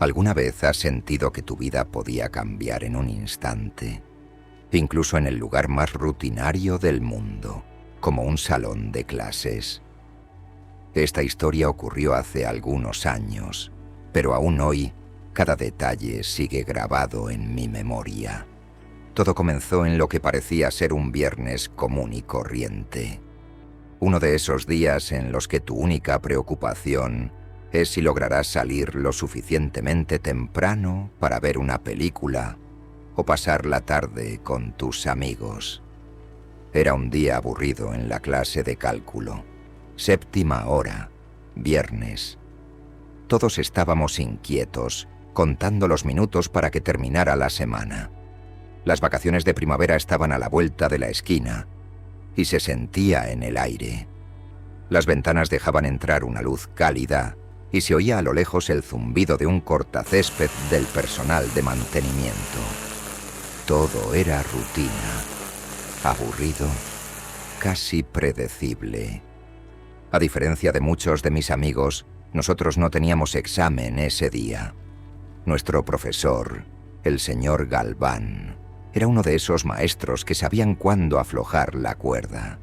¿Alguna vez has sentido que tu vida podía cambiar en un instante? Incluso en el lugar más rutinario del mundo, como un salón de clases. Esta historia ocurrió hace algunos años, pero aún hoy, cada detalle sigue grabado en mi memoria. Todo comenzó en lo que parecía ser un viernes común y corriente. Uno de esos días en los que tu única preocupación es si lograrás salir lo suficientemente temprano para ver una película o pasar la tarde con tus amigos. Era un día aburrido en la clase de cálculo. 7ª hora, viernes. Todos estábamos inquietos, contando los minutos para que terminara la semana. Las vacaciones de primavera estaban a la vuelta de la esquina y se sentía en el aire. Las ventanas dejaban entrar una luz cálida y se oía a lo lejos el zumbido de un cortacésped del personal de mantenimiento. Todo era rutina, aburrido, casi predecible. A diferencia de muchos de mis amigos, nosotros no teníamos examen ese día. Nuestro profesor, el señor Galván, era uno de esos maestros que sabían cuándo aflojar la cuerda.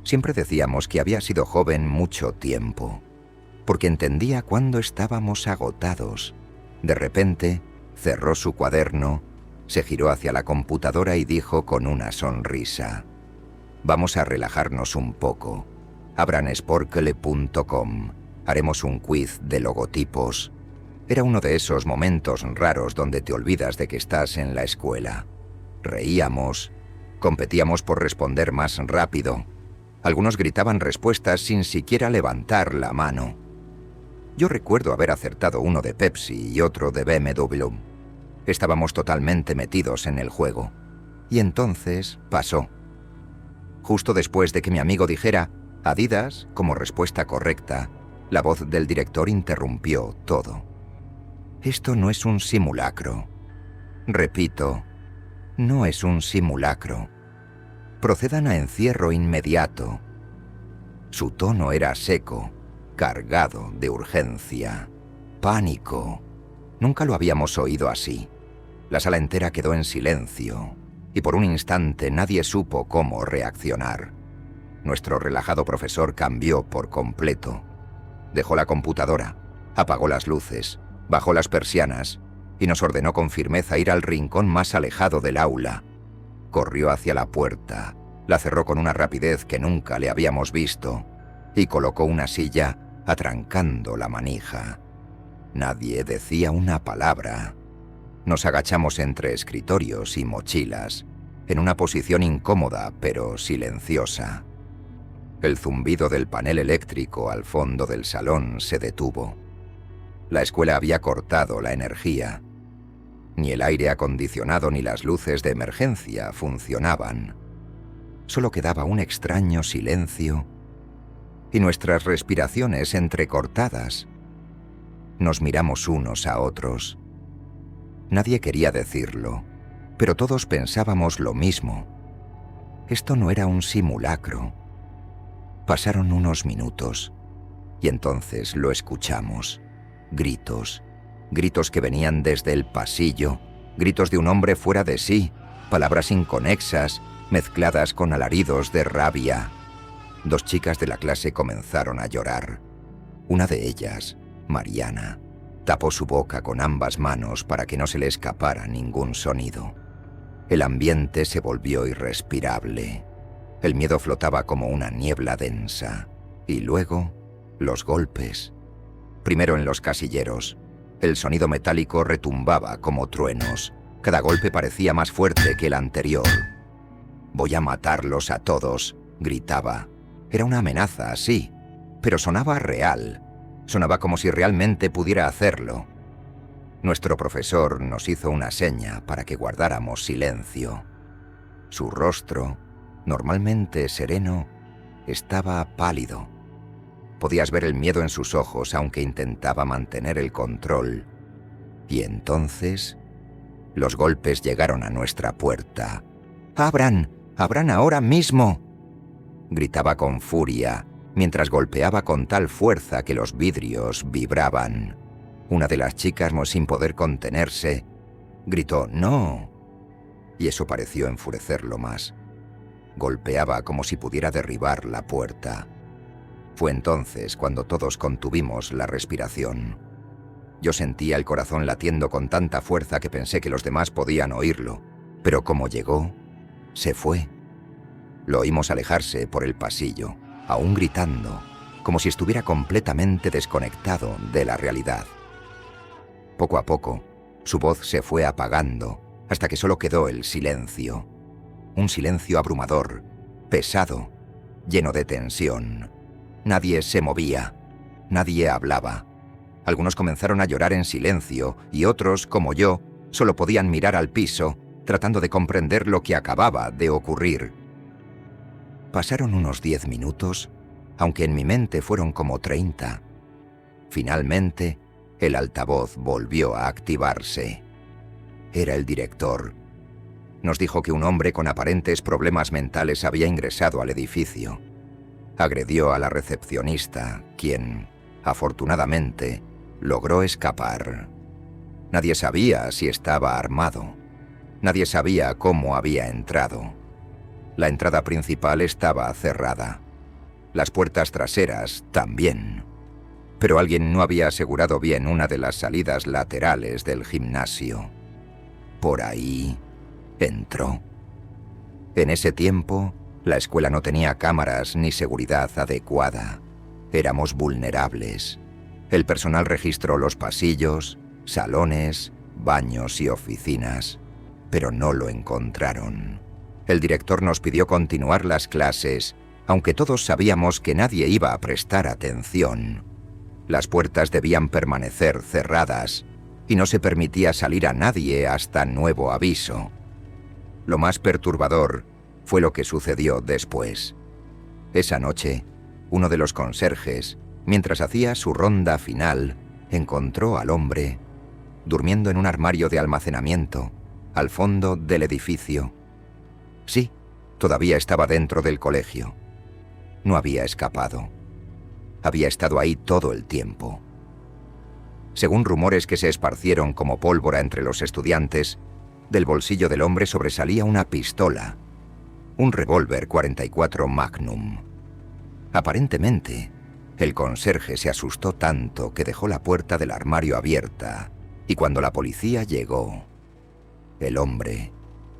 Siempre decíamos que había sido joven mucho tiempo, porque entendía cuándo estábamos agotados. De repente, cerró su cuaderno, se giró hacia la computadora y dijo con una sonrisa: «Vamos a relajarnos un poco. Abran sporkle.com. Haremos un quiz de logotipos». Era uno de esos momentos raros donde te olvidas de que estás en la escuela. Reíamos, competíamos por responder más rápido. Algunos gritaban respuestas sin siquiera levantar la mano. Yo recuerdo haber acertado uno de Pepsi y otro de BMW. Estábamos totalmente metidos en el juego. Y entonces pasó. Justo después de que mi amigo dijera Adidas como respuesta correcta, la voz del director interrumpió todo. «Esto no es un simulacro. Repito, no es un simulacro. Procedan a encierro inmediato». Su tono era seco, cargado de urgencia, pánico. Nunca lo habíamos oído así. La sala entera quedó en silencio, y por un instante nadie supo cómo reaccionar. Nuestro relajado profesor cambió por completo. Dejó la computadora, apagó las luces, bajó las persianas y nos ordenó con firmeza ir al rincón más alejado del aula. Corrió hacia la puerta, la cerró con una rapidez que nunca le habíamos visto y colocó una silla atrancando la manija. Nadie decía una palabra. Nos agachamos entre escritorios y mochilas, en una posición incómoda pero silenciosa. El zumbido del panel eléctrico al fondo del salón se detuvo. La escuela había cortado la energía. Ni el aire acondicionado ni las luces de emergencia funcionaban. Solo quedaba un extraño silencio y nuestras respiraciones entrecortadas. Nos miramos unos a otros. Nadie quería decirlo, pero todos pensábamos lo mismo. Esto no era un simulacro. Pasaron unos minutos y entonces lo escuchamos. Gritos, gritos que venían desde el pasillo, gritos de un hombre fuera de sí, palabras inconexas, mezcladas con alaridos de rabia. 2 chicas de la clase comenzaron a llorar. Una de ellas, Mariana, tapó su boca con ambas manos para que no se le escapara ningún sonido. El ambiente se volvió irrespirable. El miedo flotaba como una niebla densa. Y luego, los golpes. Primero en los casilleros. El sonido metálico retumbaba como truenos. Cada golpe parecía más fuerte que el anterior. «Voy a matarlos a todos», gritaba. Era una amenaza, sí, pero sonaba real. Sonaba como si realmente pudiera hacerlo. Nuestro profesor nos hizo una seña para que guardáramos silencio. Su rostro, normalmente sereno, estaba pálido. Podías ver el miedo en sus ojos, aunque intentaba mantener el control. Y entonces, los golpes llegaron a nuestra puerta. «¡Abran! ¡Abran ahora mismo!», gritaba con furia, mientras golpeaba con tal fuerza que los vidrios vibraban. Una de las chicas, sin poder contenerse, gritó «¡No!», y eso pareció enfurecerlo más. Golpeaba como si pudiera derribar la puerta. Fue entonces cuando todos contuvimos la respiración. Yo sentía el corazón latiendo con tanta fuerza que pensé que los demás podían oírlo, pero como llegó, se fue. Lo oímos alejarse por el pasillo, aún gritando, como si estuviera completamente desconectado de la realidad. Poco a poco, su voz se fue apagando hasta que solo quedó el silencio. Un silencio abrumador, pesado, lleno de tensión. Nadie se movía, nadie hablaba. Algunos comenzaron a llorar en silencio y otros, como yo, solo podían mirar al piso, tratando de comprender lo que acababa de ocurrir. Pasaron unos 10 minutos, aunque en mi mente fueron como 30. Finalmente, el altavoz volvió a activarse. Era el director. Nos dijo que un hombre con aparentes problemas mentales había ingresado al edificio. Agredió a la recepcionista, quien, afortunadamente, logró escapar. Nadie sabía si estaba armado. Nadie sabía cómo había entrado. La entrada principal estaba cerrada. Las puertas traseras también. Pero alguien no había asegurado bien una de las salidas laterales del gimnasio. Por ahí entró. En ese tiempo, la escuela no tenía cámaras ni seguridad adecuada. Éramos vulnerables. El personal registró los pasillos, salones, baños y oficinas, pero no lo encontraron. El director nos pidió continuar las clases, aunque todos sabíamos que nadie iba a prestar atención. Las puertas debían permanecer cerradas y no se permitía salir a nadie hasta nuevo aviso. Lo más perturbador fue lo que sucedió después. Esa noche, uno de los conserjes, mientras hacía su ronda final, encontró al hombre durmiendo en un armario de almacenamiento al fondo del edificio. Sí, todavía estaba dentro del colegio. No había escapado. Había estado ahí todo el tiempo. Según rumores que se esparcieron como pólvora entre los estudiantes, del bolsillo del hombre sobresalía una pistola, un revólver 44 Magnum. Aparentemente, el conserje se asustó tanto que dejó la puerta del armario abierta, y cuando la policía llegó, el hombre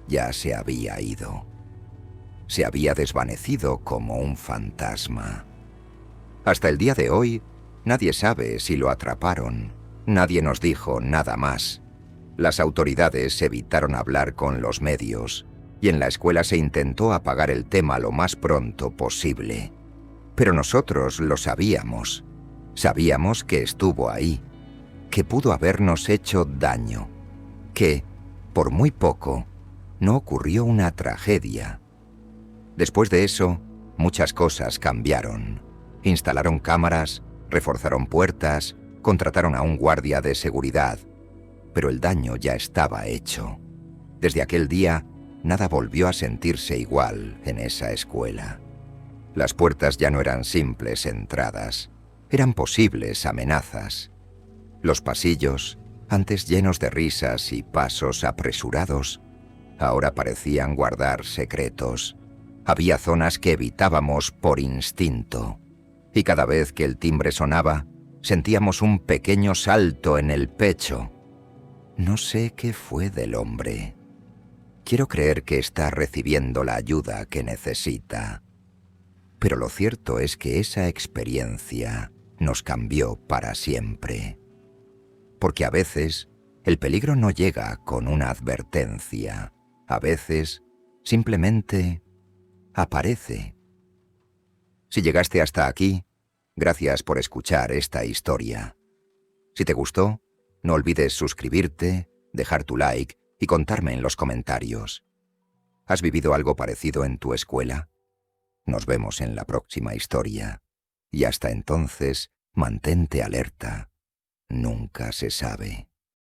ya se había ido. Se había desvanecido como un fantasma. Hasta el día de hoy, nadie sabe si lo atraparon. Nadie nos dijo nada más. Las autoridades evitaron hablar con los medios, y en la escuela se intentó apagar el tema lo más pronto posible. Pero nosotros lo sabíamos. Sabíamos que estuvo ahí, que pudo habernos hecho daño, que, por muy poco, no ocurrió una tragedia. Después de eso, muchas cosas cambiaron. Instalaron cámaras, reforzaron puertas, contrataron a un guardia de seguridad. Pero el daño ya estaba hecho. Desde aquel día, nada volvió a sentirse igual en esa escuela. Las puertas ya no eran simples entradas, eran posibles amenazas. Los pasillos, antes llenos de risas y pasos apresurados, ahora parecían guardar secretos. Había zonas que evitábamos por instinto, y cada vez que el timbre sonaba, sentíamos un pequeño salto en el pecho. No sé qué fue del hombre. Quiero creer que está recibiendo la ayuda que necesita. Pero lo cierto es que esa experiencia nos cambió para siempre. Porque a veces el peligro no llega con una advertencia. A veces simplemente aparece. Si llegaste hasta aquí, gracias por escuchar esta historia. Si te gustó, no olvides suscribirte, dejar tu like y contarme en los comentarios. ¿Has vivido algo parecido en tu escuela? Nos vemos en la próxima historia. Y hasta entonces, mantente alerta. Nunca se sabe.